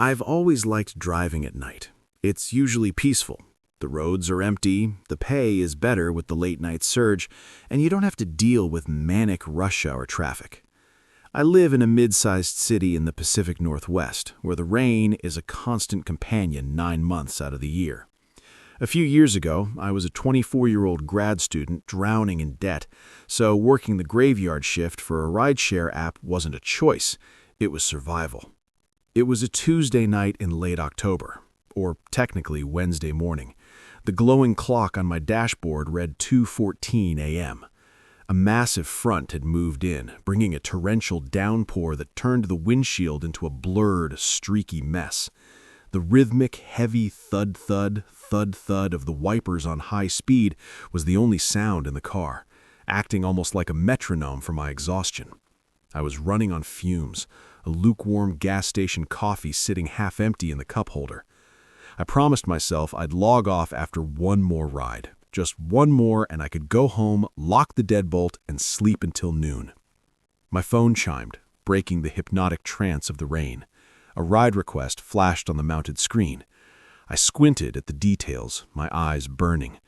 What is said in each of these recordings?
I've always liked driving at night. It's usually peaceful. The roads are empty, the pay is better with the late-night surge, and you don't have to deal with manic rush hour traffic. I live in a mid-sized city in the Pacific Northwest, where the rain is a constant companion 9 months out of the year. A few years ago, I was a 24-year-old grad student drowning in debt, so working the graveyard shift for a rideshare app wasn't a choice, it was survival. It was a Tuesday night in late October, or technically Wednesday morning. The glowing clock on my dashboard read 2:14 a.m. A massive front had moved in, bringing a torrential downpour that turned the windshield into a blurred, streaky mess. The rhythmic, heavy thud-thud, thud-thud of the wipers on high speed was the only sound in the car, acting almost like a metronome for my exhaustion. I was running on fumes, a lukewarm gas station coffee sitting half empty in the cup holder. I promised myself I'd log off after one more ride. Just one more and I could go home, lock the deadbolt, and sleep until noon. My phone chimed, breaking the hypnotic trance of the rain. A ride request flashed on the mounted screen. I squinted at the details, my eyes burning.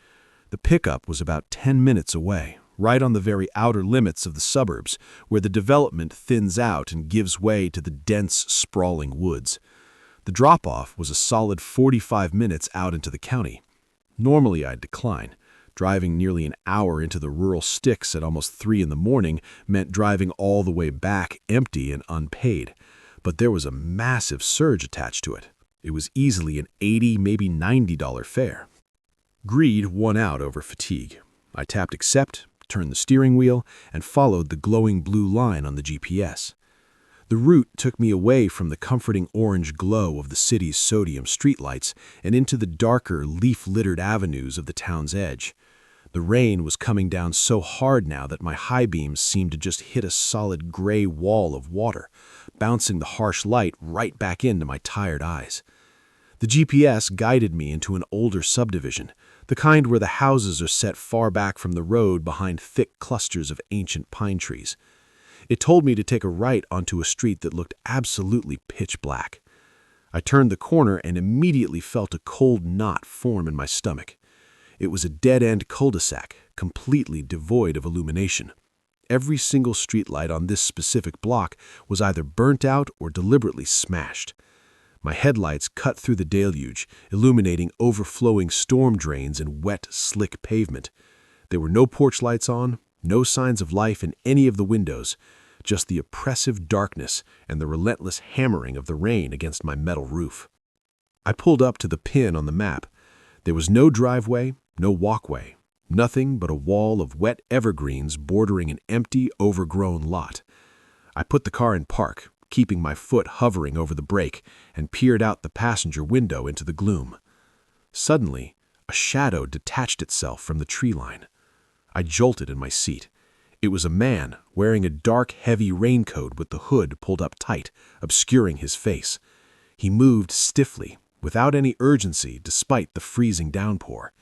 The pickup was about 10 minutes away, right on the very outer limits of the suburbs, where the development thins out and gives way to the dense, sprawling woods. The drop-off was a solid 45 minutes out into the county. Normally I'd decline. Driving nearly an hour into the rural sticks at almost 3 in the morning meant driving all the way back empty and unpaid. But there was a massive surge attached to it. It was easily an $80, maybe $90 fare. Greed won out over fatigue. I tapped accept, turned the steering wheel, and followed the glowing blue line on the GPS. The route took me away from the comforting orange glow of the city's sodium streetlights and into the darker, leaf-littered avenues of the town's edge. The rain was coming down so hard now that my high beams seemed to just hit a solid gray wall of water, bouncing the harsh light right back into my tired eyes. The GPS guided me into an older subdivision, the kind where the houses are set far back from the road behind thick clusters of ancient pine trees. It told me to take a right onto a street that looked absolutely pitch black. I turned the corner and immediately felt a cold knot form in my stomach. It was a dead-end cul-de-sac, completely devoid of illumination. Every single streetlight on this specific block was either burnt out or deliberately smashed. My headlights cut through the deluge, illuminating overflowing storm drains and wet, slick pavement. There were no porch lights on, no signs of life in any of the windows, just the oppressive darkness and the relentless hammering of the rain against my metal roof. I pulled up to the pin on the map. There was no driveway, no walkway, nothing but a wall of wet evergreens bordering an empty, overgrown lot. I put the car in park, keeping my foot hovering over the brake, and peered out the passenger window into the gloom. Suddenly, a shadow detached itself from the tree line. I jolted in my seat. It was a man wearing a dark, heavy raincoat with the hood pulled up tight, obscuring his face. He moved stiffly, without any urgency despite the freezing downpour.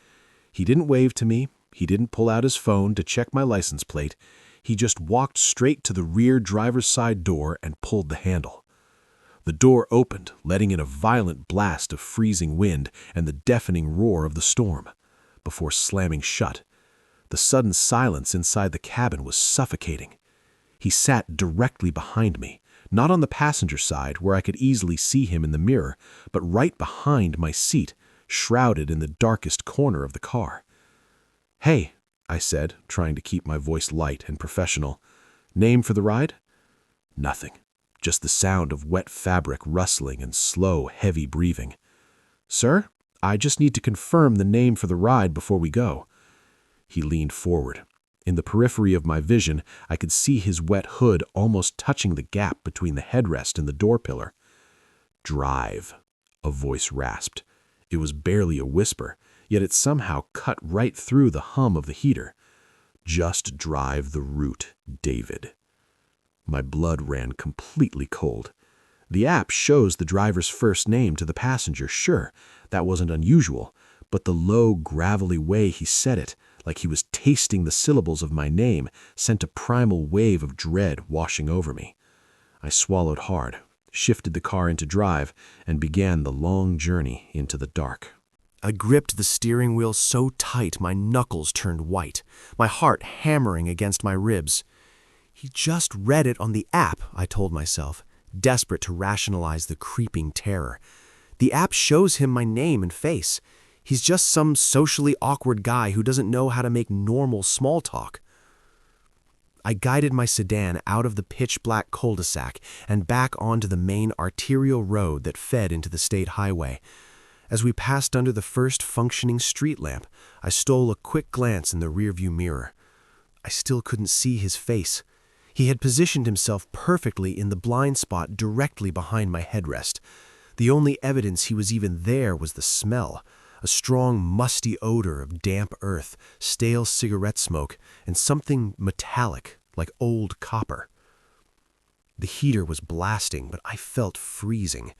He didn't wave to me, he didn't pull out his phone to check my license plate. He just walked straight to the rear driver's side door and pulled the handle. The door opened, letting in a violent blast of freezing wind and the deafening roar of the storm, before slamming shut. The sudden silence inside the cabin was suffocating. He sat directly behind me, not on the passenger side where I could easily see him in the mirror, but right behind my seat, shrouded in the darkest corner of the car. "Hey," I said, trying to keep my voice light and professional. "Name for the ride?" Nothing. Just the sound of wet fabric rustling and slow, heavy breathing. "Sir, I just need to confirm the name for the ride before we go." He leaned forward. In the periphery of my vision, I could see his wet hood almost touching the gap between the headrest and the door pillar. "Drive," a voice rasped. It was barely a whisper, yet it somehow cut right through the hum of the heater. "Just drive the route, David." My blood ran completely cold. The app shows the driver's first name to the passenger, sure, that wasn't unusual, but the low, gravelly way he said it, like he was tasting the syllables of my name, sent a primal wave of dread washing over me. I swallowed hard. shifted the car into drive, and began the long journey into the dark. I gripped the steering wheel so tight my knuckles turned white, my heart hammering against my ribs. He just read it on the app, I told myself, desperate to rationalize the creeping terror. The app shows him my name and face. He's just some socially awkward guy who doesn't know how to make normal small talk. I guided my sedan out of the pitch-black cul-de-sac and back onto the main arterial road that fed into the state highway. As we passed under the first functioning street lamp, I stole a quick glance in the rearview mirror. I still couldn't see his face. He had positioned himself perfectly in the blind spot directly behind my headrest. The only evidence he was even there was the smell, a strong, musty odor of damp earth, stale cigarette smoke, and something metallic, like old copper. The heater was blasting, but I felt freezing.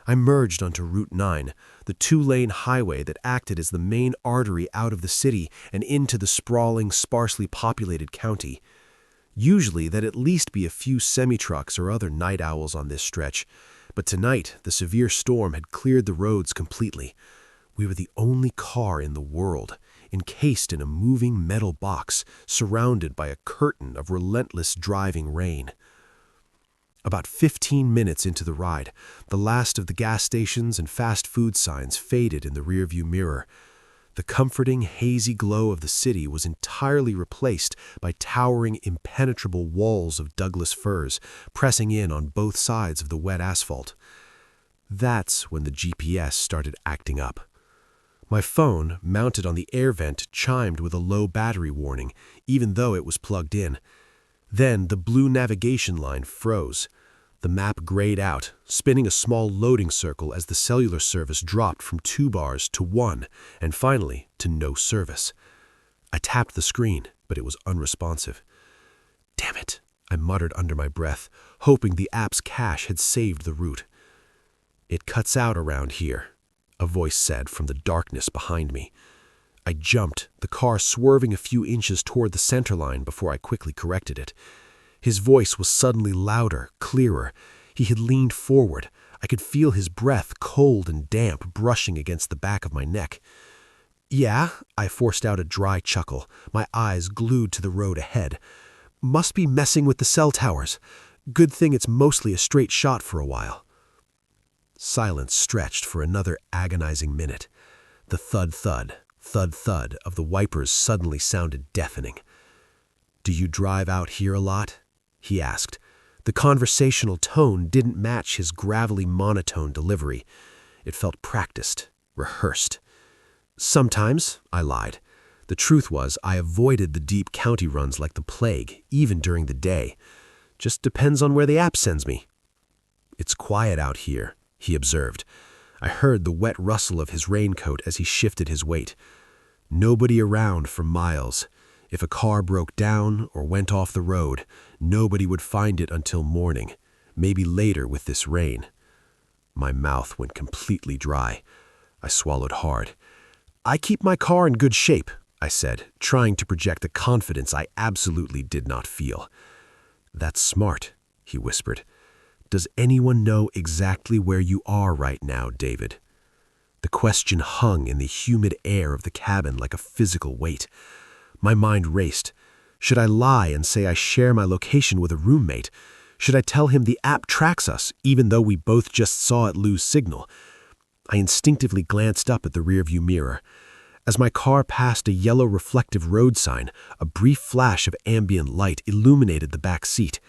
I merged onto Route 9, the two-lane highway that acted as the main artery out of the city and into the sprawling, sparsely populated county. Usually, there'd at least be a few semi-trucks or other night owls on this stretch, but tonight the severe storm had cleared the roads completely. We were the only car in the world, encased in a moving metal box, surrounded by a curtain of relentless driving rain. About 15 minutes into the ride, the last of the gas stations and fast food signs faded in the rearview mirror. The comforting, hazy glow of the city was entirely replaced by towering, impenetrable walls of Douglas firs, pressing in on both sides of the wet asphalt. That's when the GPS started acting up. My phone, mounted on the air vent, chimed with a low battery warning, even though it was plugged in. Then the blue navigation line froze. The map grayed out, spinning a small loading circle as the cellular service dropped from 2 bars to 1, and finally to no service. I tapped the screen, but it was unresponsive. Damn it, I muttered under my breath, hoping the app's cache had saved the route. It cuts out around here, a voice said from the darkness behind me. I jumped, the car swerving a few inches toward the center line before I quickly corrected it. His voice was suddenly louder, clearer. He had leaned forward. I could feel his breath, cold and damp, brushing against the back of my neck. Yeah, I forced out a dry chuckle, my eyes glued to the road ahead. Must be messing with the cell towers. Good thing it's mostly a straight shot for a while. Silence stretched for another agonizing minute. The thud-thud, thud-thud of the wipers suddenly sounded deafening. "Do you drive out here a lot?" he asked. The conversational tone didn't match his gravelly monotone delivery. It felt practiced, rehearsed. "Sometimes," I lied. The truth was, I avoided the deep county runs like the plague, even during the day. Just depends on where the app sends me. "It's quiet out here," he observed. I heard the wet rustle of his raincoat as he shifted his weight. Nobody around for miles. If a car broke down or went off the road, nobody would find it until morning, maybe later with this rain. My mouth went completely dry. I swallowed hard. "I keep my car in good shape," I said, trying to project a confidence I absolutely did not feel. "That's smart," he whispered. "Does anyone know exactly where you are right now, David?" The question hung in the humid air of the cabin like a physical weight. My mind raced. Should I lie and say I share my location with a roommate? Should I tell him the app tracks us, even though we both just saw it lose signal? I instinctively glanced up at the rearview mirror. As my car passed a yellow reflective road sign, a brief flash of ambient light illuminated the back seat.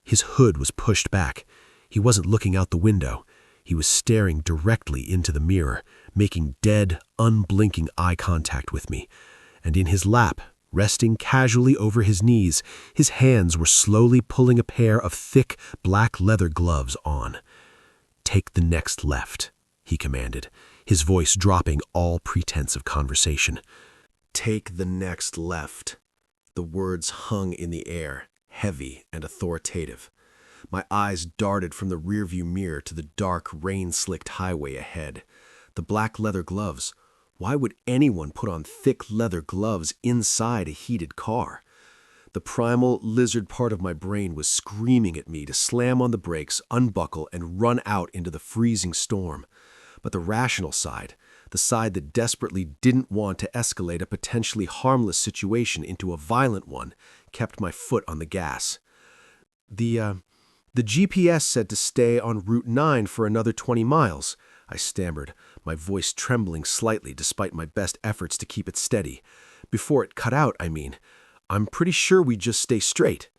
His hood was pushed back. He wasn't looking out the window. He was staring directly into the mirror, making dead, unblinking eye contact with me. And in his lap, resting casually over his knees, his hands were slowly pulling a pair of thick, black leather gloves on. "Take the next left," he commanded, his voice dropping all pretense of conversation. "Take the next left." The words hung in the air, heavy and authoritative. My eyes darted from the rearview mirror to the dark, rain-slicked highway ahead. The black leather gloves. Why would anyone put on thick leather gloves inside a heated car? The primal lizard part of my brain was screaming at me to slam on the brakes, unbuckle, and run out into the freezing storm. But the rational side, the side that desperately didn't want to escalate a potentially harmless situation into a violent one, kept my foot on the gas. The GPS said to stay on Route 9 for another 20 miles, I stammered, my voice trembling slightly despite my best efforts to keep it steady. Before it cut out, I mean. I'm pretty sure we just stay straight.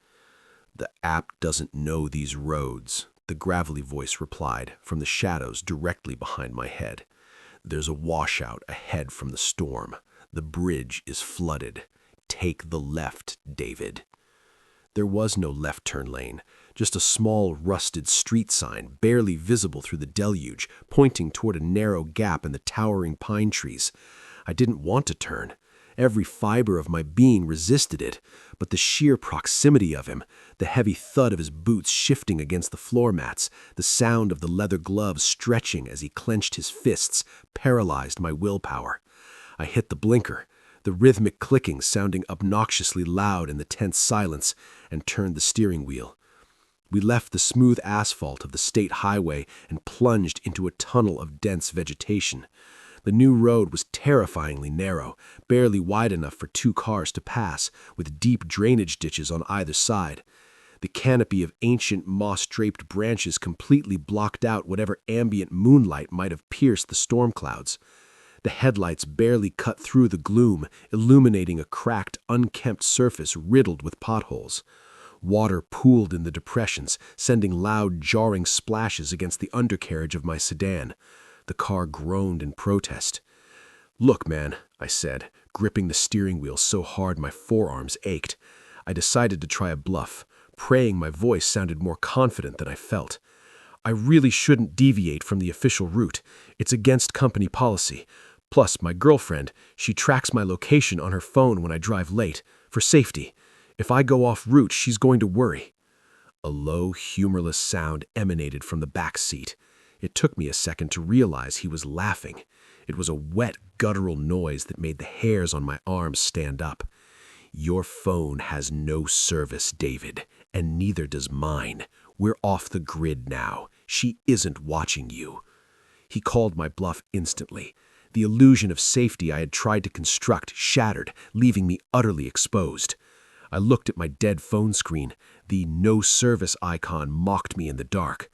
The app doesn't know these roads, the gravelly voice replied from the shadows directly behind my head. There's a washout ahead from the storm. The bridge is flooded. Take the left, David. There was no left turn lane, just a small rusted street sign barely visible through the deluge, pointing toward a narrow gap in the towering pine trees. I didn't want to turn. Every fiber of my being resisted it, but the sheer proximity of him, the heavy thud of his boots shifting against the floor mats, the sound of the leather gloves stretching as he clenched his fists, paralyzed my willpower. I hit the blinker, the rhythmic clicking sounding obnoxiously loud in the tense silence, and turned the steering wheel. We left the smooth asphalt of the state highway and plunged into a tunnel of dense vegetation. The new road was terrifyingly narrow, barely wide enough for 2 cars to pass, with deep drainage ditches on either side. The canopy of ancient moss-draped branches completely blocked out whatever ambient moonlight might have pierced the storm clouds. The headlights barely cut through the gloom, illuminating a cracked, unkempt surface riddled with potholes. Water pooled in the depressions, sending loud, jarring splashes against the undercarriage of my sedan. The car groaned in protest. "Look, man," I said, gripping the steering wheel so hard my forearms ached. I decided to try a bluff, praying my voice sounded more confident than I felt. "I really shouldn't deviate from the official route. It's against company policy. Plus, my girlfriend, she tracks my location on her phone when I drive late, for safety. If I go off route, she's going to worry." A low, humorless sound emanated from the back seat. It took me a second to realize he was laughing. It was a wet, guttural noise that made the hairs on my arms stand up. "Your phone has no service, David, and neither does mine. We're off the grid now. She isn't watching you." He called my bluff instantly. The illusion of safety I had tried to construct shattered, leaving me utterly exposed. I looked at my dead phone screen. The no service icon mocked me in the dark.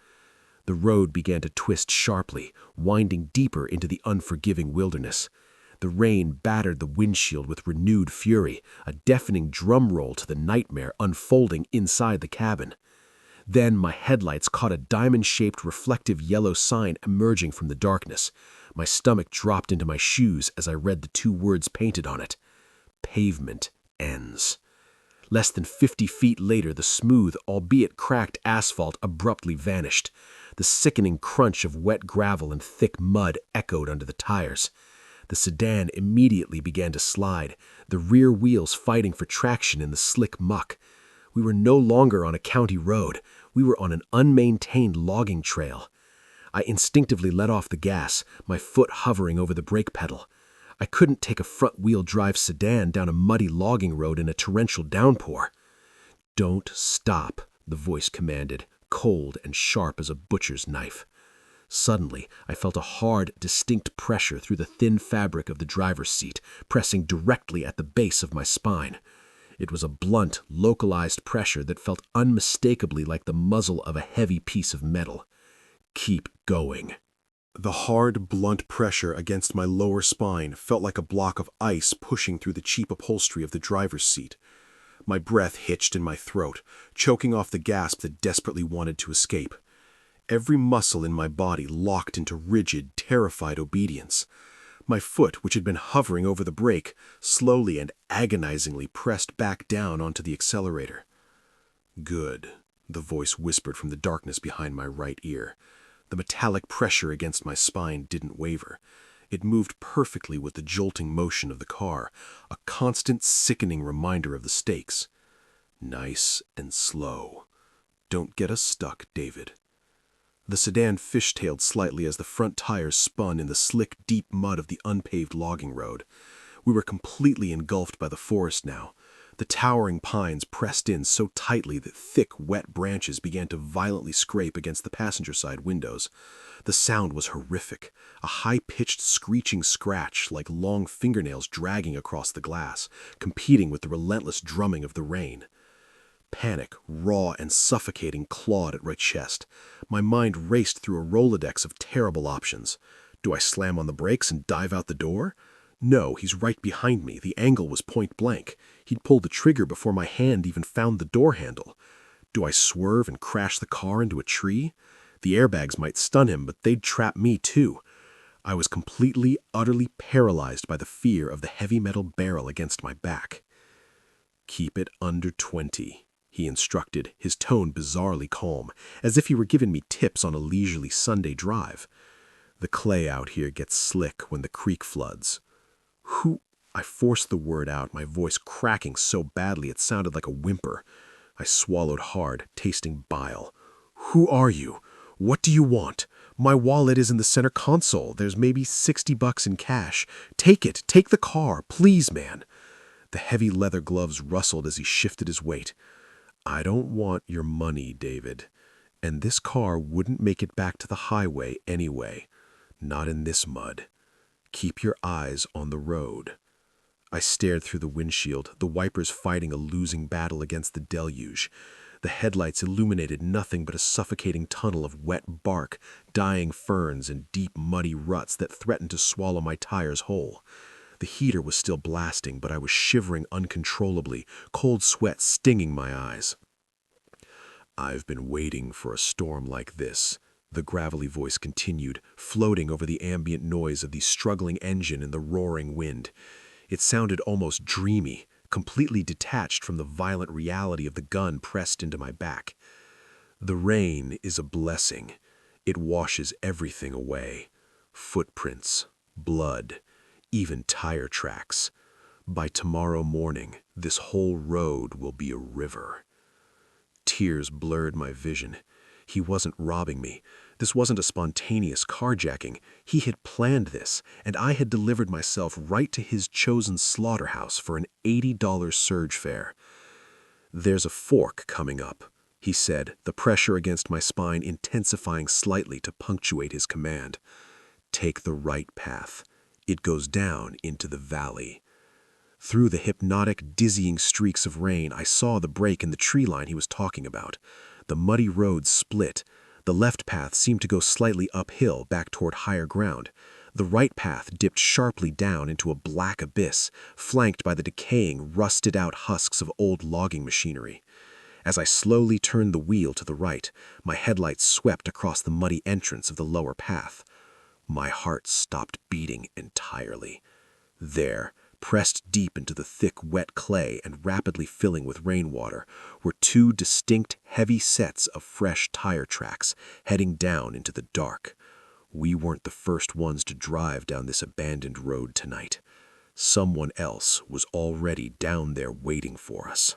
The road began to twist sharply, winding deeper into the unforgiving wilderness. The rain battered the windshield with renewed fury, a deafening drum roll to the nightmare unfolding inside the cabin. Then my headlights caught a diamond-shaped reflective yellow sign emerging from the darkness. My stomach dropped into my shoes as I read the 2 words painted on it. Pavement ends. Less than 50 feet later, the smooth, albeit cracked asphalt abruptly vanished. The sickening crunch of wet gravel and thick mud echoed under the tires. The sedan immediately began to slide, the rear wheels fighting for traction in the slick muck. We were no longer on a county road. We were on an unmaintained logging trail. I instinctively let off the gas, my foot hovering over the brake pedal. I couldn't take a front-wheel drive sedan down a muddy logging road in a torrential downpour. "Don't stop," the voice commanded, cold and sharp as a butcher's knife. Suddenly, I felt a hard, distinct pressure through the thin fabric of the driver's seat, pressing directly at the base of my spine. It was a blunt, localized pressure that felt unmistakably like the muzzle of a heavy piece of metal. "Keep going." The hard, blunt pressure against my lower spine felt like a block of ice pushing through the cheap upholstery of the driver's seat. My breath hitched in my throat, choking off the gasp that desperately wanted to escape. Every muscle in my body locked into rigid, terrified obedience. My foot, which had been hovering over the brake, slowly and agonizingly pressed back down onto the accelerator. "Good," the voice whispered from the darkness behind my right ear. The metallic pressure against my spine didn't waver. It moved perfectly with the jolting motion of the car, a constant, sickening reminder of the stakes. "Nice and slow. Don't get us stuck, David." The sedan fishtailed slightly as the front tires spun in the slick, deep mud of the unpaved logging road. We were completely engulfed by the forest now. The towering pines pressed in so tightly that thick, wet branches began to violently scrape against the passenger side windows. The sound was horrific, a high-pitched screeching scratch like long fingernails dragging across the glass, competing with the relentless drumming of the rain. Panic, raw and suffocating, clawed at my chest. My mind raced through a Rolodex of terrible options. Do I slam on the brakes and dive out the door? No, he's right behind me. The angle was point blank. He'd pulled the trigger before my hand even found the door handle. Do I swerve and crash the car into a tree? The airbags might stun him, but they'd trap me too. I was completely, utterly paralyzed by the fear of the heavy metal barrel against my back. "Keep it under 20, he instructed, his tone bizarrely calm, as if he were giving me tips on a leisurely Sunday drive. "The clay out here gets slick when the creek floods." "Who—" I forced the word out, my voice cracking so badly it sounded like a whimper. I swallowed hard, tasting bile. "Who are you? What do you want? My wallet is in the center console. There's maybe $60 in cash. Take it. Take the car. Please, man." The heavy leather gloves rustled as he shifted his weight. "I don't want your money, David. And this car wouldn't make it back to the highway anyway. Not in this mud. Keep your eyes on the road." I stared through the windshield, the wipers fighting a losing battle against the deluge. The headlights illuminated nothing but a suffocating tunnel of wet bark, dying ferns, and deep, muddy ruts that threatened to swallow my tires whole. The heater was still blasting, but I was shivering uncontrollably, cold sweat stinging my eyes. "I've been waiting for a storm like this," the gravelly voice continued, floating over the ambient noise of the struggling engine and the roaring wind. It sounded almost dreamy, completely detached from the violent reality of the gun pressed into my back. "The rain is a blessing. It washes everything away. Footprints, blood, even tire tracks. By tomorrow morning, this whole road will be a river." Tears blurred my vision. He wasn't robbing me. This wasn't a spontaneous carjacking. He had planned this, and I had delivered myself right to his chosen slaughterhouse for an $80 surge fare. "There's a fork coming up," he said, the pressure against my spine intensifying slightly to punctuate his command. "Take the right path. It goes down into the valley." Through the hypnotic, dizzying streaks of rain, I saw the break in the tree line he was talking about. The muddy road split. The left path seemed to go slightly uphill, back toward higher ground. The right path dipped sharply down into a black abyss, flanked by the decaying, rusted-out husks of old logging machinery. As I slowly turned the wheel to the right, my headlights swept across the muddy entrance of the lower path. My heart stopped beating entirely. There, pressed deep into the thick, wet clay and rapidly filling with rainwater, were two distinct, heavy sets of fresh tire tracks heading down into the dark. We weren't the first ones to drive down this abandoned road tonight. Someone else was already down there waiting for us.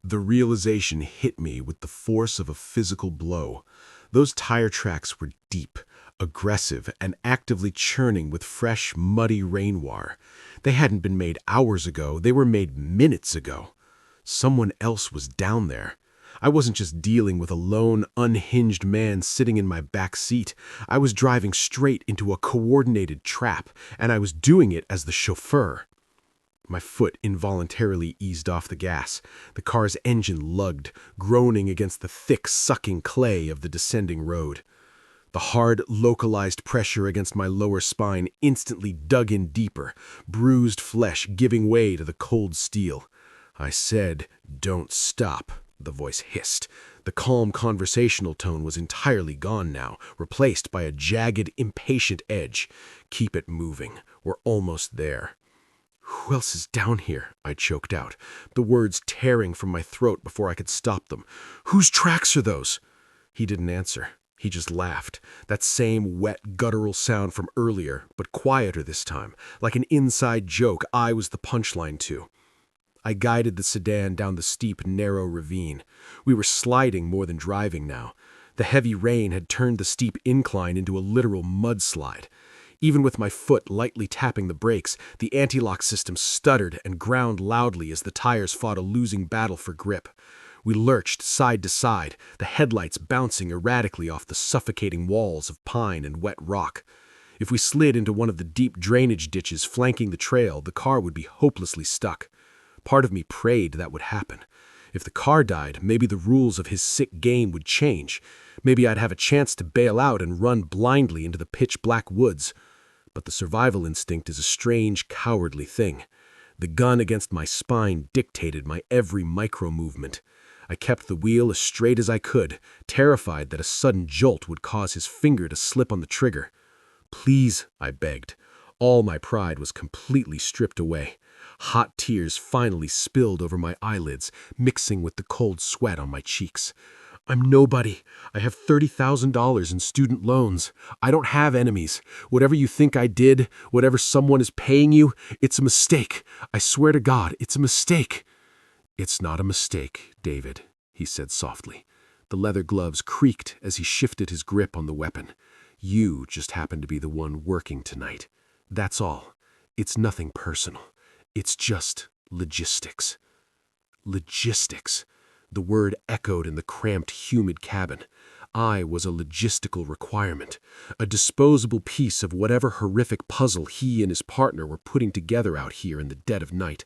The realization hit me with the force of a physical blow. Those tire tracks were deep, aggressive, and actively churning with fresh, muddy rainwater. They hadn't been made hours ago, they were made minutes ago. Someone else was down there. I wasn't just dealing with a lone, unhinged man sitting in my back seat. I was driving straight into a coordinated trap, and I was doing it as the chauffeur. My foot involuntarily eased off the gas. The car's engine lugged, groaning against the thick, sucking clay of the descending road. The hard, localized pressure against my lower spine instantly dug in deeper, bruised flesh giving way to the cold steel. I said, "Don't stop," the voice hissed. The calm conversational tone was entirely gone now, replaced by a jagged, impatient edge. "Keep it moving. We're almost there." "Who else is down here?" I choked out, the words tearing from my throat before I could stop them. "Whose tracks are those?" He didn't answer. He just laughed, that same wet, guttural sound from earlier, but quieter this time, like an inside joke I was the punchline to. I guided the sedan down the steep, narrow ravine. We were sliding more than driving now. The heavy rain had turned the steep incline into a literal mudslide. Even with my foot lightly tapping the brakes, the anti-lock system stuttered and ground loudly as the tires fought a losing battle for grip. We lurched side to side, the headlights bouncing erratically off the suffocating walls of pine and wet rock. If we slid into one of the deep drainage ditches flanking the trail, the car would be hopelessly stuck. Part of me prayed that would happen. If the car died, maybe the rules of his sick game would change. Maybe I'd have a chance to bail out and run blindly into the pitch-black woods. But the survival instinct is a strange, cowardly thing. The gun against my spine dictated my every micro-movement. I kept the wheel as straight as I could, terrified that a sudden jolt would cause his finger to slip on the trigger. "Please," I begged. All my pride was completely stripped away. Hot tears finally spilled over my eyelids, mixing with the cold sweat on my cheeks. "I'm nobody. I have $30,000 in student loans. I don't have enemies. Whatever you think I did, whatever someone is paying you, it's a mistake. I swear to God, it's a mistake." "It's not a mistake, David," he said softly. The leather gloves creaked as he shifted his grip on the weapon. "You just happen to be the one working tonight. That's all. It's nothing personal. It's just logistics." Logistics. The word echoed in the cramped, humid cabin. I was a logistical requirement, a disposable piece of whatever horrific puzzle he and his partner were putting together out here in the dead of night.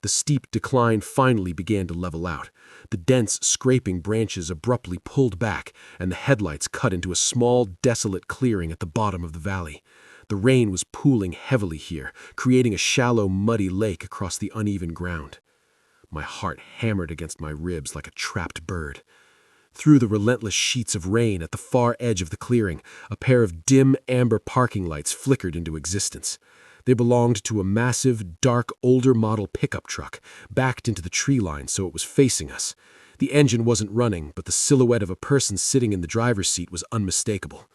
The steep decline finally began to level out. The dense, scraping branches abruptly pulled back, and the headlights cut into a small, desolate clearing at the bottom of the valley. The rain was pooling heavily here, creating a shallow, muddy lake across the uneven ground. My heart hammered against my ribs like a trapped bird. Through the relentless sheets of rain at the far edge of the clearing, a pair of dim, amber parking lights flickered into existence. They belonged to a massive, dark, older model pickup truck, backed into the tree line so it was facing us. The engine wasn't running, but the silhouette of a person sitting in the driver's seat was unmistakable.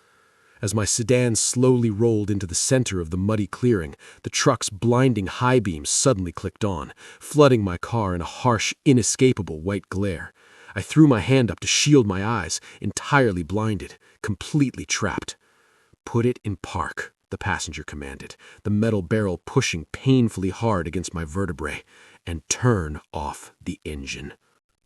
As my sedan slowly rolled into the center of the muddy clearing, the truck's blinding high beams suddenly clicked on, flooding my car in a harsh, inescapable white glare. I threw my hand up to shield my eyes, entirely blinded, completely trapped. "Put it in park," the passenger commanded, the metal barrel pushing painfully hard against my vertebrae, "and turn off the engine."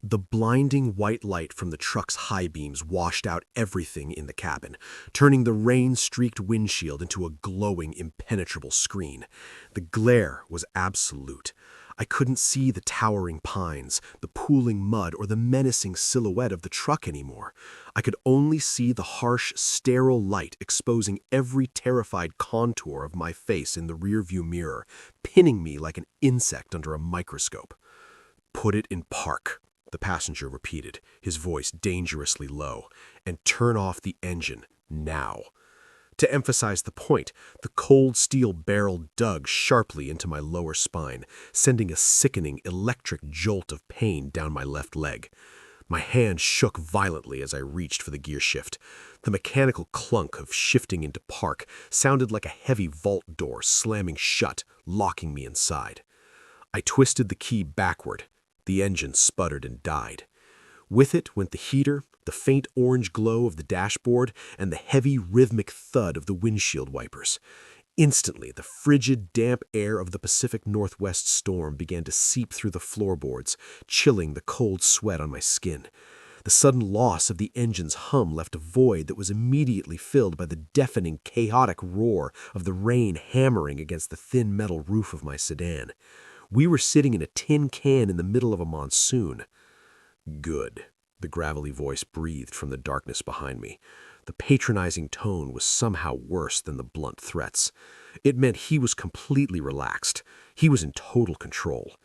The blinding white light from the truck's high beams washed out everything in the cabin, turning the rain-streaked windshield into a glowing, impenetrable screen. The glare was absolute. I couldn't see the towering pines, the pooling mud, or the menacing silhouette of the truck anymore. I could only see the harsh, sterile light exposing every terrified contour of my face in the rearview mirror, pinning me like an insect under a microscope. "Put it in park," the passenger repeated, his voice dangerously low, "and turn off the engine, now." To emphasize the point, the cold steel barrel dug sharply into my lower spine, sending a sickening electric jolt of pain down my left leg. My hand shook violently as I reached for the gear shift. The mechanical clunk of shifting into park sounded like a heavy vault door slamming shut, locking me inside. I twisted the key backward. The engine sputtered and died. With it went the heater, the faint orange glow of the dashboard, and the heavy, rhythmic thud of the windshield wipers. Instantly, the frigid, damp air of the Pacific Northwest storm began to seep through the floorboards, chilling the cold sweat on my skin. The sudden loss of the engine's hum left a void that was immediately filled by the deafening, chaotic roar of the rain hammering against the thin metal roof of my sedan. We were sitting in a tin can in the middle of a monsoon. "Good," the gravelly voice breathed from the darkness behind me. The patronizing tone was somehow worse than the blunt threats. It meant he was completely relaxed. He was in total control.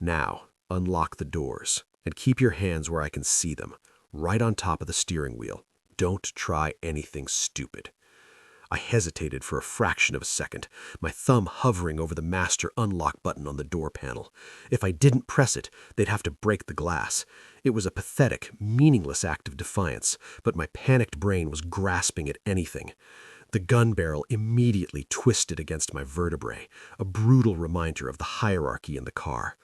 "Now, unlock the doors, and keep your hands where I can see them, right on top of the steering wheel. Don't try anything stupid." I hesitated for a fraction of a second, my thumb hovering over the master unlock button on the door panel. If I didn't press it, they'd have to break the glass. It was a pathetic, meaningless act of defiance, but my panicked brain was grasping at anything. The gun barrel immediately twisted against my vertebrae, a brutal reminder of the hierarchy in the car.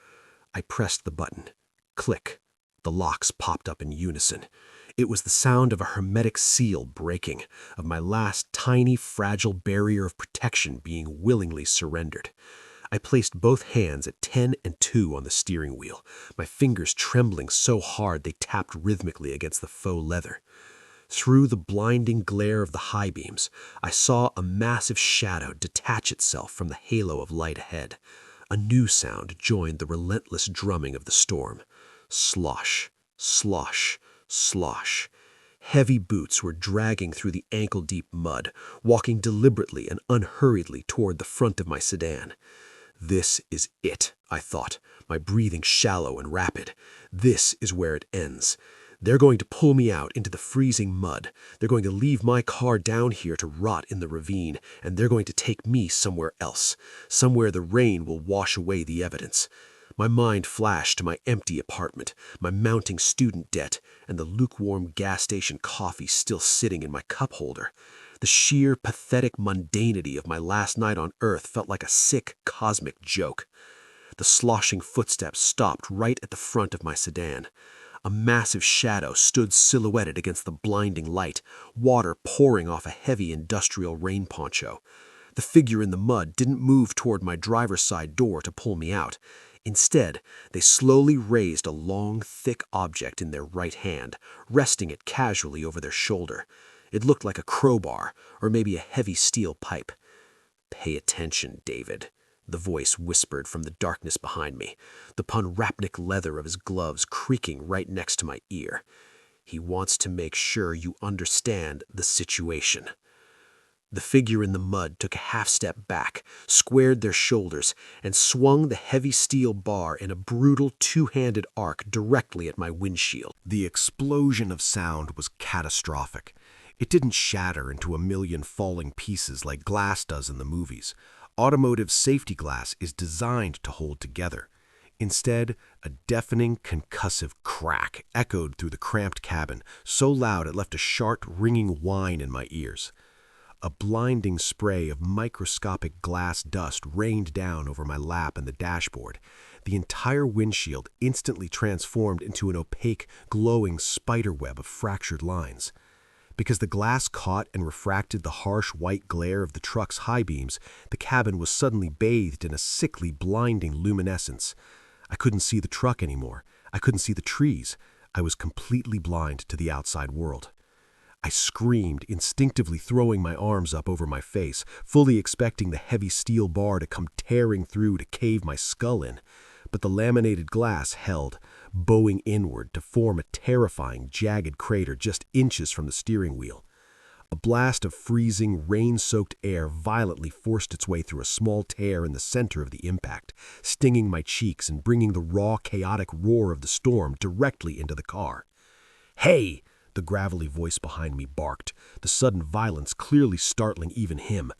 I pressed the button. Click. The locks popped up in unison. It was the sound of a hermetic seal breaking, of my last tiny, fragile barrier of protection being willingly surrendered. I placed both hands at 10 and 2 on the steering wheel, my fingers trembling so hard they tapped rhythmically against the faux leather. Through the blinding glare of the high beams, I saw a massive shadow detach itself from the halo of light ahead. A new sound joined the relentless drumming of the storm. Slosh, slosh, slosh. Heavy boots were dragging through the ankle-deep mud, walking deliberately and unhurriedly toward the front of my sedan. This is it, I thought, my breathing shallow and rapid. This is where it ends. They're going to pull me out into the freezing mud. They're going to leave my car down here to rot in the ravine, and they're going to take me somewhere else, somewhere the rain will wash away the evidence. My mind flashed to my empty apartment, my mounting student debt, and the lukewarm gas station coffee still sitting in my cup holder. The sheer, pathetic mundanity of my last night on Earth felt like a sick, cosmic joke. The sloshing footsteps stopped right at the front of my sedan. A massive shadow stood silhouetted against the blinding light, water pouring off a heavy industrial rain poncho. The figure in the mud didn't move toward my driver's side door to pull me out. Instead, they slowly raised a long, thick object in their right hand, resting it casually over their shoulder. It looked like a crowbar, or maybe a heavy steel pipe. "Pay attention, David," the voice whispered from the darkness behind me, the punrapnik leather of his gloves creaking right next to my ear. "He wants to make sure you understand the situation." The figure in the mud took a half-step back, squared their shoulders, and swung the heavy steel bar in a brutal two-handed arc directly at my windshield. The explosion of sound was catastrophic. It didn't shatter into a million falling pieces like glass does in the movies. Automotive safety glass is designed to hold together. Instead, a deafening, concussive crack echoed through the cramped cabin, so loud it left a sharp, ringing whine in my ears. A blinding spray of microscopic glass dust rained down over my lap and the dashboard. The entire windshield instantly transformed into an opaque, glowing spiderweb of fractured lines. Because the glass caught and refracted the harsh white glare of the truck's high beams, the cabin was suddenly bathed in a sickly, blinding luminescence. I couldn't see the truck anymore. I couldn't see the trees. I was completely blind to the outside world. I screamed, instinctively throwing my arms up over my face, fully expecting the heavy steel bar to come tearing through to cave my skull in. But the laminated glass held, bowing inward to form a terrifying, jagged crater just inches from the steering wheel. A blast of freezing, rain-soaked air violently forced its way through a small tear in the center of the impact, stinging my cheeks and bringing the raw, chaotic roar of the storm directly into the car. "Hey!" the gravelly voice behind me barked, the sudden violence clearly startling even him.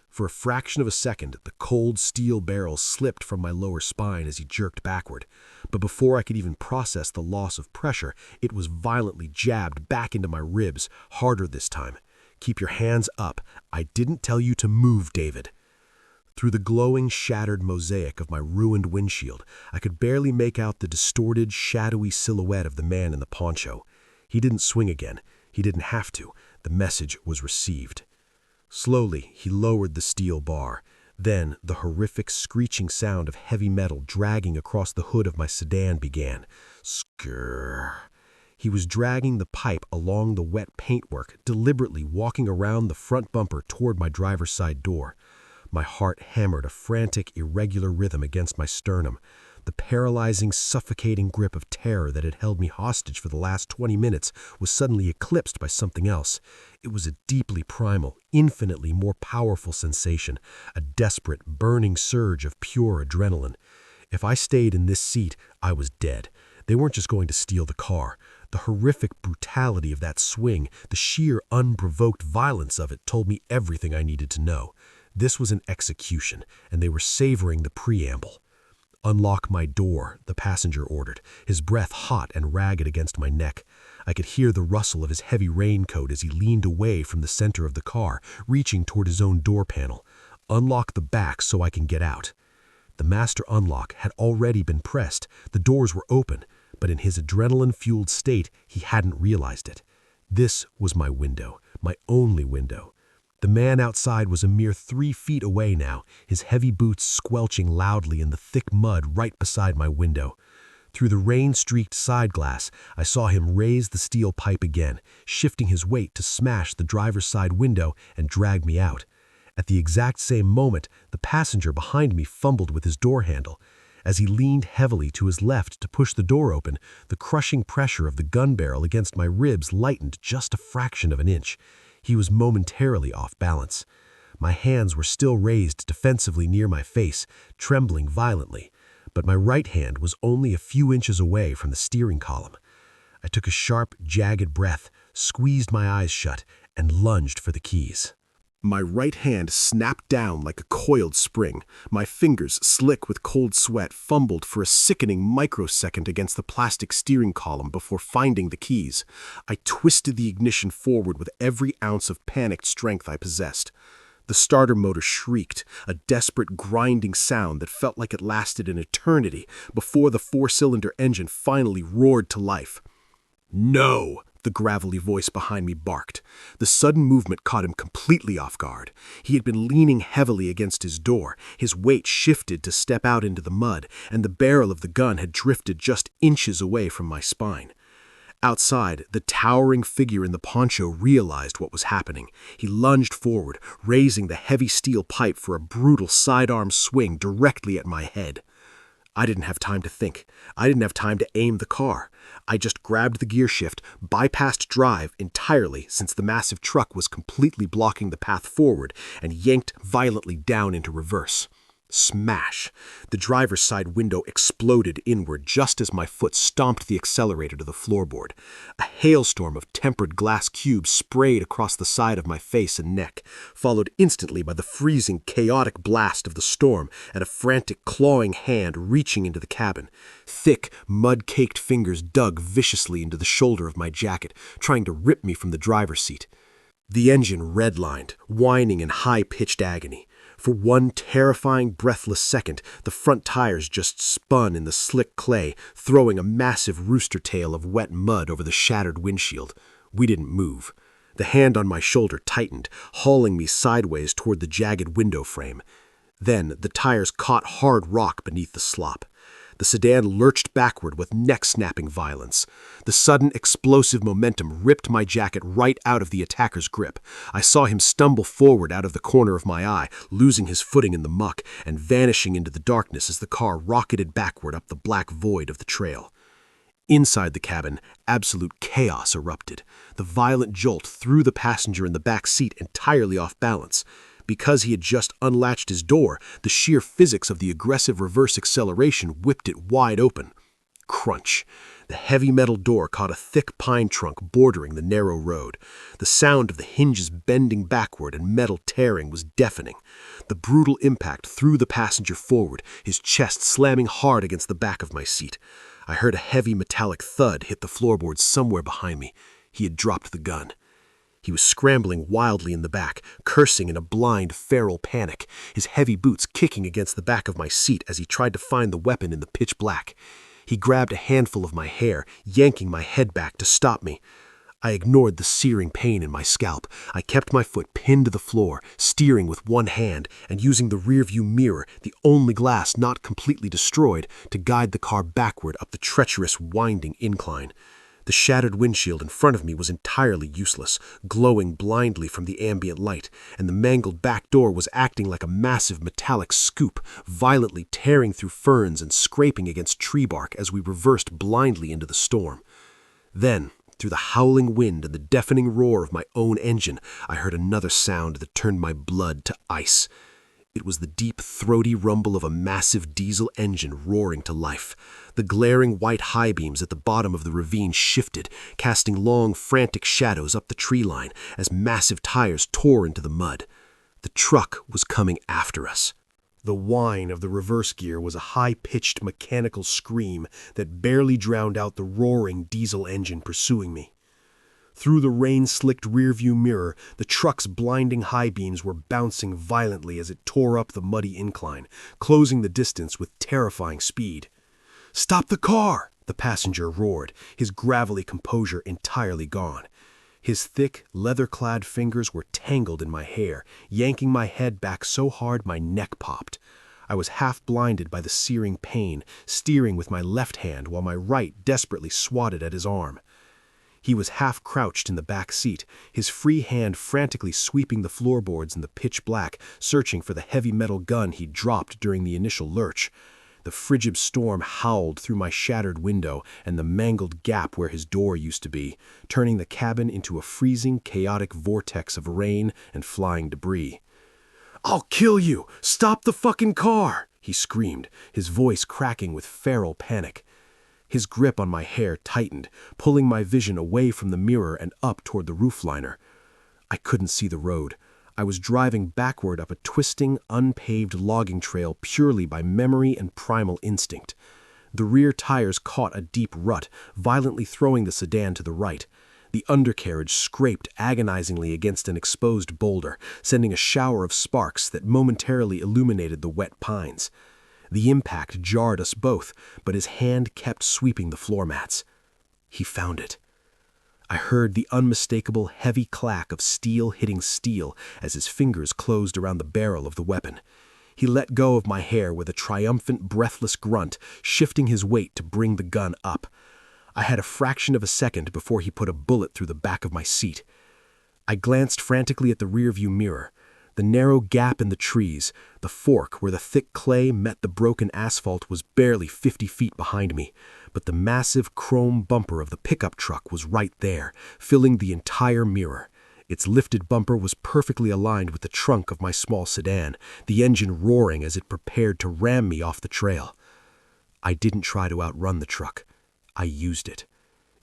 For a fraction of a second, the cold steel barrel slipped from my lower spine as he jerked backward, but before I could even process the loss of pressure, it was violently jabbed back into my ribs, harder this time. "Keep your hands up. I didn't tell you to move, David." Through the glowing, shattered mosaic of my ruined windshield, I could barely make out the distorted, shadowy silhouette of the man in the poncho. He didn't swing again. He didn't have to. The message was received. Slowly, he lowered the steel bar. Then, the horrific screeching sound of heavy metal dragging across the hood of my sedan began. Skrrr. He was dragging the pipe along the wet paintwork, deliberately walking around the front bumper toward my driver's side door. My heart hammered a frantic, irregular rhythm against my sternum. The paralyzing, suffocating grip of terror that had held me hostage for the last 20 minutes was suddenly eclipsed by something else. It was a deeply primal, infinitely more powerful sensation, a desperate, burning surge of pure adrenaline. If I stayed in this seat, I was dead. They weren't just going to steal the car. The horrific brutality of that swing, the sheer unprovoked violence of it told me everything I needed to know. This was an execution, and they were savoring the preamble. "Unlock my door," the passenger ordered, his breath hot and ragged against my neck. I could hear the rustle of his heavy raincoat as he leaned away from the center of the car, reaching toward his own door panel. "Unlock the back so I can get out." The master unlock had already been pressed. The doors were open, but in his adrenaline-fueled state, he hadn't realized it. This was my window, my only window. The man outside was a mere 3 feet away now, his heavy boots squelching loudly in the thick mud right beside my window. Through the rain-streaked side glass, I saw him raise the steel pipe again, shifting his weight to smash the driver's side window and drag me out. At the exact same moment, the passenger behind me fumbled with his door handle. As he leaned heavily to his left to push the door open, the crushing pressure of the gun barrel against my ribs lightened just a fraction of an inch. He was momentarily off balance. My hands were still raised defensively near my face, trembling violently, but my right hand was only a few inches away from the steering column. I took a sharp, jagged breath, squeezed my eyes shut, and lunged for the keys. My right hand snapped down like a coiled spring. My fingers, slick with cold sweat, fumbled for a sickening microsecond against the plastic steering column before finding the keys. I twisted the ignition forward with every ounce of panicked strength I possessed. The starter motor shrieked, a desperate grinding sound that felt like it lasted an eternity before the 4-cylinder engine finally roared to life. "No!" the gravelly voice behind me barked. The sudden movement caught him completely off guard. He had been leaning heavily against his door, his weight shifted to step out into the mud, and the barrel of the gun had drifted just inches away from my spine. Outside, the towering figure in the poncho realized what was happening. He lunged forward, raising the heavy steel pipe for a brutal sidearm swing directly at my head. I didn't have time to think. I didn't have time to aim the car. I just grabbed the gear shift, bypassed drive entirely since the massive truck was completely blocking the path forward, and yanked violently down into reverse. Smash! The driver's side window exploded inward just as my foot stomped the accelerator to the floorboard. A hailstorm of tempered glass cubes sprayed across the side of my face and neck, followed instantly by the freezing, chaotic blast of the storm and a frantic, clawing hand reaching into the cabin. Thick, mud-caked fingers dug viciously into the shoulder of my jacket, trying to rip me from the driver's seat. The engine redlined, whining in high-pitched agony. For one terrifying, breathless second, the front tires just spun in the slick clay, throwing a massive rooster tail of wet mud over the shattered windshield. We didn't move. The hand on my shoulder tightened, hauling me sideways toward the jagged window frame. Then the tires caught hard rock beneath the slop. The sedan lurched backward with neck-snapping violence. The sudden explosive momentum ripped my jacket right out of the attacker's grip. I saw him stumble forward out of the corner of my eye, losing his footing in the muck and vanishing into the darkness as the car rocketed backward up the black void of the trail. Inside the cabin, absolute chaos erupted. The violent jolt threw the passenger in the back seat entirely off balance. Because he had just unlatched his door, the sheer physics of the aggressive reverse acceleration whipped it wide open. Crunch. The heavy metal door caught a thick pine trunk bordering the narrow road. The sound of the hinges bending backward and metal tearing was deafening. The brutal impact threw the passenger forward, his chest slamming hard against the back of my seat. I heard a heavy metallic thud hit the floorboards somewhere behind me. He had dropped the gun. He was scrambling wildly in the back, cursing in a blind, feral panic, his heavy boots kicking against the back of my seat as he tried to find the weapon in the pitch black. He grabbed a handful of my hair, yanking my head back to stop me. I ignored the searing pain in my scalp. I kept my foot pinned to the floor, steering with one hand and using the rearview mirror, the only glass not completely destroyed, to guide the car backward up the treacherous, winding incline. The shattered windshield in front of me was entirely useless, glowing blindly from the ambient light, and the mangled back door was acting like a massive metallic scoop, violently tearing through ferns and scraping against tree bark as we reversed blindly into the storm. Then, through the howling wind and the deafening roar of my own engine, I heard another sound that turned my blood to ice. It was the deep, throaty rumble of a massive diesel engine roaring to life. The glaring white high beams at the bottom of the ravine shifted, casting long, frantic shadows up the tree line as massive tires tore into the mud. The truck was coming after us. The whine of the reverse gear was a high-pitched mechanical scream that barely drowned out the roaring diesel engine pursuing me. Through the rain-slicked rearview mirror, the truck's blinding high beams were bouncing violently as it tore up the muddy incline, closing the distance with terrifying speed. Stop the car!" the passenger roared, his gravelly composure entirely gone. His thick, leather-clad fingers were tangled in my hair, yanking my head back so hard my neck popped. I was half-blinded by the searing pain, steering with my left hand while my right desperately swatted at his arm. He was half-crouched in the back seat, his free hand frantically sweeping the floorboards in the pitch black, searching for the heavy metal gun he'd dropped during the initial lurch. The frigid storm howled through my shattered window and the mangled gap where his door used to be, turning the cabin into a freezing, chaotic vortex of rain and flying debris. "I'll kill you! Stop the fucking car!" he screamed, his voice cracking with feral panic. His grip on my hair tightened, pulling my vision away from the mirror and up toward the roofliner. I couldn't see the road. I was driving backward up a twisting, unpaved logging trail purely by memory and primal instinct. The rear tires caught a deep rut, violently throwing the sedan to the right. The undercarriage scraped agonizingly against an exposed boulder, sending a shower of sparks that momentarily illuminated the wet pines. The impact jarred us both, but his hand kept sweeping the floor mats. He found it. I heard the unmistakable heavy clack of steel hitting steel as his fingers closed around the barrel of the weapon. He let go of my hair with a triumphant, breathless grunt, shifting his weight to bring the gun up. I had a fraction of a second before he put a bullet through the back of my seat. I glanced frantically at the rearview mirror. The narrow gap in the trees, the fork where the thick clay met the broken asphalt was barely 50 feet behind me, but the massive chrome bumper of the pickup truck was right there, filling the entire mirror. Its lifted bumper was perfectly aligned with the trunk of my small sedan, the engine roaring as it prepared to ram me off the trail. I didn't try to outrun the truck. I used it.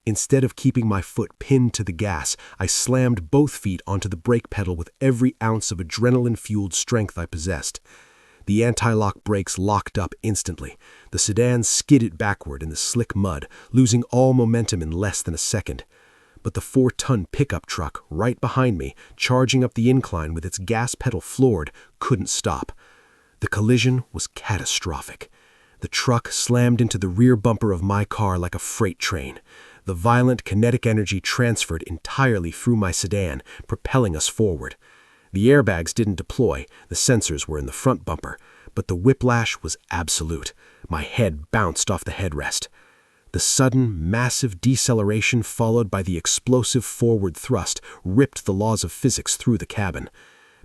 Instead of keeping my foot pinned to the gas, I slammed both feet onto the brake pedal with every ounce of adrenaline-fueled strength I possessed. The anti-lock brakes locked up instantly. The sedan skidded backward in the slick mud, losing all momentum in less than a second. But the 4-ton pickup truck, right behind me, charging up the incline with its gas pedal floored, couldn't stop. The collision was catastrophic. The truck slammed into the rear bumper of my car like a freight train. The violent kinetic energy transferred entirely through my sedan, propelling us forward. The airbags didn't deploy, the sensors were in the front bumper, but the whiplash was absolute. My head bounced off the headrest. The sudden, massive deceleration followed by the explosive forward thrust ripped the laws of physics through the cabin.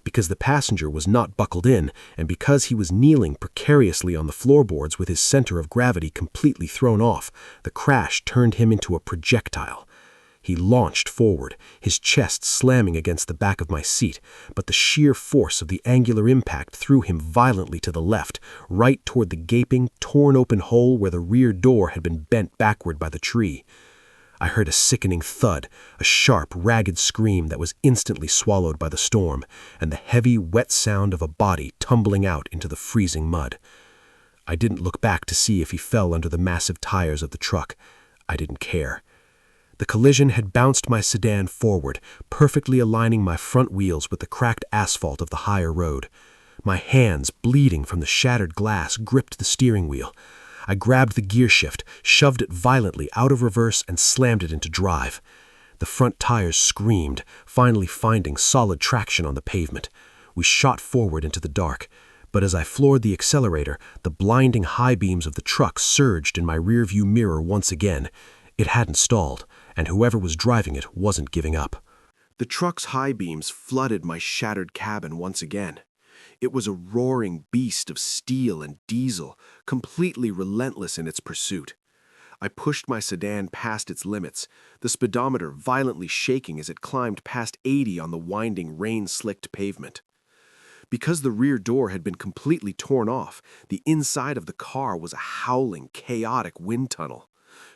Because the passenger was not buckled in, and because he was kneeling precariously on the floorboards with his center of gravity completely thrown off, the crash turned him into a projectile. He launched forward, his chest slamming against the back of my seat, but the sheer force of the angular impact threw him violently to the left, right toward the gaping, torn-open hole where the rear door had been bent backward by the tree. I heard a sickening thud, a sharp, ragged scream that was instantly swallowed by the storm, and the heavy, wet sound of a body tumbling out into the freezing mud. I didn't look back to see if he fell under the massive tires of the truck. I didn't care. The collision had bounced my sedan forward, perfectly aligning my front wheels with the cracked asphalt of the higher road. My hands, bleeding from the shattered glass, gripped the steering wheel. I grabbed the gear shift, shoved it violently out of reverse, and slammed it into drive. The front tires screamed, finally finding solid traction on the pavement. We shot forward into the dark, but as I floored the accelerator, the blinding high beams of the truck surged in my rearview mirror once again. It hadn't stalled, and whoever was driving it wasn't giving up. The truck's high beams flooded my shattered cabin once again. It was a roaring beast of steel and diesel, completely relentless in its pursuit. I pushed my sedan past its limits, the speedometer violently shaking as it climbed past 80 on the winding, rain-slicked pavement. Because the rear door had been completely torn off, the inside of the car was a howling, chaotic wind tunnel.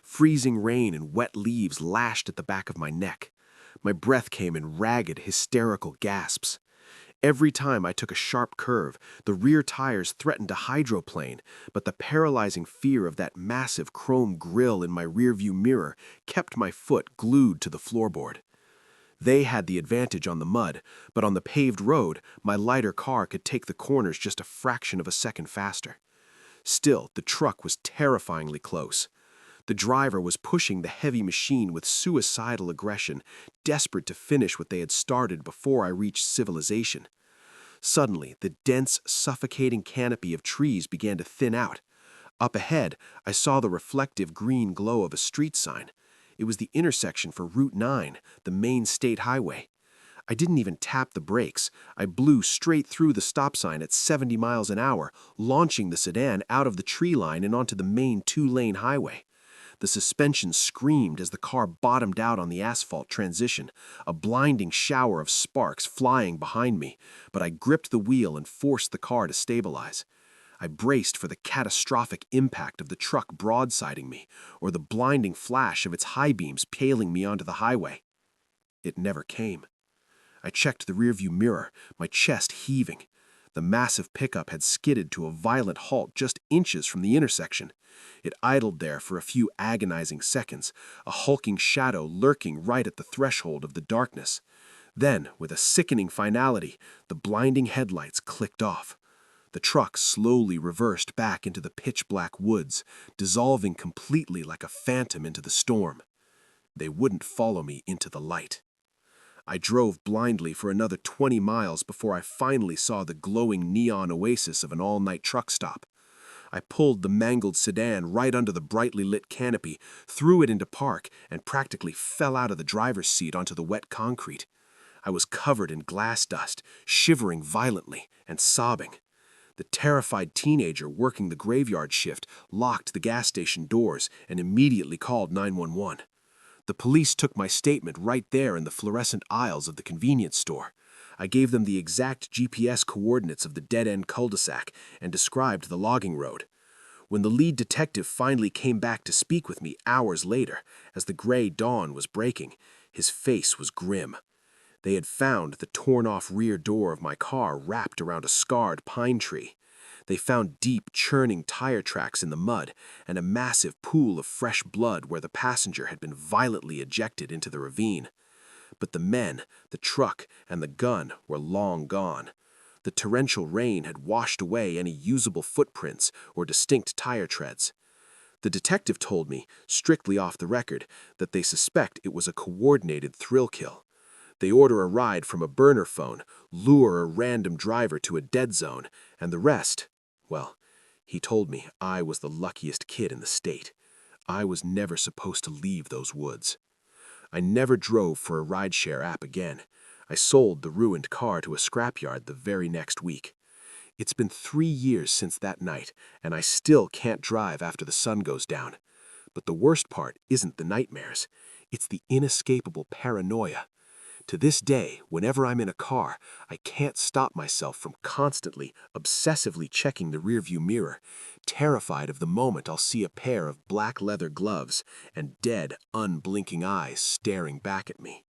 Freezing rain and wet leaves lashed at the back of my neck. My breath came in ragged, hysterical gasps. Every time I took a sharp curve, the rear tires threatened to hydroplane, but the paralyzing fear of that massive chrome grille in my rearview mirror kept my foot glued to the floorboard. They had the advantage on the mud, but on the paved road, my lighter car could take the corners just a fraction of a second faster. Still, the truck was terrifyingly close. The driver was pushing the heavy machine with suicidal aggression, desperate to finish what they had started before I reached civilization. Suddenly, the dense, suffocating canopy of trees began to thin out. Up ahead, I saw the reflective green glow of a street sign. It was the intersection for Route 9, the main state highway. I didn't even tap the brakes. I blew straight through the stop sign at 70 miles an hour, launching the sedan out of the tree line and onto the main two-lane highway. The suspension screamed as the car bottomed out on the asphalt transition, a blinding shower of sparks flying behind me, but I gripped the wheel and forced the car to stabilize. I braced for the catastrophic impact of the truck broadsiding me, or the blinding flash of its high beams paling me onto the highway. It never came. I checked the rearview mirror, my chest heaving. The massive pickup had skidded to a violent halt just inches from the intersection. It idled there for a few agonizing seconds, a hulking shadow lurking right at the threshold of the darkness. Then, with a sickening finality, the blinding headlights clicked off. The truck slowly reversed back into the pitch-black woods, dissolving completely like a phantom into the storm. They wouldn't follow me into the light. I drove blindly for another 20 miles before I finally saw the glowing neon oasis of an all-night truck stop. I pulled the mangled sedan right under the brightly lit canopy, threw it into park, and practically fell out of the driver's seat onto the wet concrete. I was covered in glass dust, shivering violently, and sobbing. The terrified teenager working the graveyard shift locked the gas station doors and immediately called 911. The police took my statement right there in the fluorescent aisles of the convenience store. I gave them the exact GPS coordinates of the dead-end cul-de-sac and described the logging road. When the lead detective finally came back to speak with me hours later, as the gray dawn was breaking, his face was grim. They had found the torn-off rear door of my car wrapped around a scarred pine tree. They found deep, churning tire tracks in the mud and a massive pool of fresh blood where the passenger had been violently ejected into the ravine. But the men, the truck, and the gun were long gone. The torrential rain had washed away any usable footprints or distinct tire treads. The detective told me, strictly off the record, that they suspect it was a coordinated thrill kill. They order a ride from a burner phone, lure a random driver to a dead zone, and the rest, well, he told me I was the luckiest kid in the state. I was never supposed to leave those woods. I never drove for a rideshare app again. I sold the ruined car to a scrapyard the very next week. It's been 3 years since that night, and I still can't drive after the sun goes down. But the worst part isn't the nightmares. It's the inescapable paranoia. To this day, whenever I'm in a car, I can't stop myself from constantly, obsessively checking the rearview mirror, terrified of the moment I'll see a pair of black leather gloves and dead, unblinking eyes staring back at me.